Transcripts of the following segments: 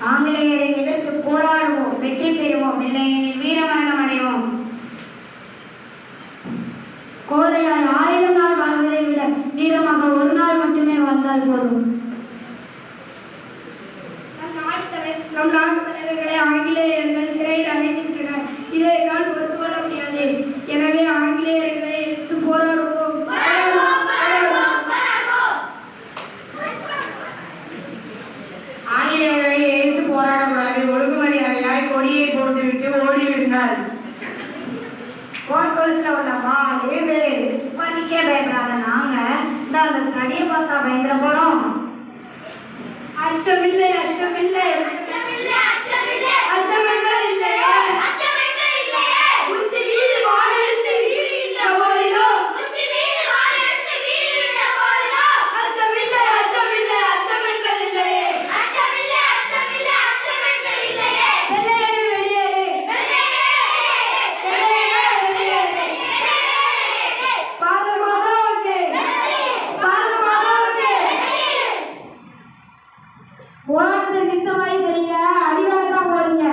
ஆங்கிலேயரை எதிர்த்து போராடுவோம், வெற்றி பெறுவோம், இல்லையெனில் வீரமரணம் அடைவோம். கோழையாய் 1000 நாள் வாழ்வதை விட வீரமாக ஒரு நாள் மட்டுமே வாழ்ந்தால் போதும். நம் நாட்டு தலைவர்களை ஆங்கிலேயர்கள் சிறையில் அடைக்கின்றனர். இதை என்னால் பொறுத்துக்கொள்ள முடியாது. எனவே ஆங்கிலேயர்களை எதிர்த்து போராடுவோம். ஆங்கிலேயர்களை எதிர்த்து போராடக்கூடாது. ஒழுங்குமரியாதையாய் கொடியை போட்டுவிட்டு ஓடிவிடுங்கள். போர்க்கொழுத்துல உள்ளப்பா அதே பேர் துப்பாக்கிக்கே பயப்படாத நாங்க இந்த அந்த கடியை பார்த்தா பயங்கர போறோம். அச்சமில்லை அச்சமில்லை அச்சமென்பது இல்லையே. உச்சி மீது வானெடுத்து வீழுகின்ற போதிலும் அச்சமில்லை அச்சமில்லை அச்சமென்பது இல்லையே. வெள்ளையனே வெளியேறு, பாரத மாதாவுக்கு, பாரத மாதாவுக்கு. போராட்டத்தை நிறுத்த மாதிரி தெரியல, அடிவாங்கத்தான் போறீங்க.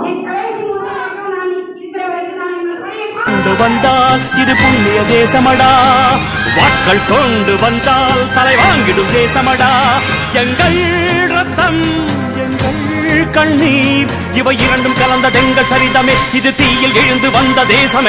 என் கடைசி முதலாக நான் இருக்கிற வரைக்கும் நான் எங்கள் பணியை கொண்டு வந்தால் இது புண்ணிய தேசமடா, வாட்கள் கொண்டு வந்தால் தலை வாங்கிடும் தேசமடா. எங்கள் ரத்தம் எங்கள் கண்ணீர் இவை இரண்டும் கலந்த எங்கள் சரிதமே, இது தீயில் எழுந்து வந்த தேசமே.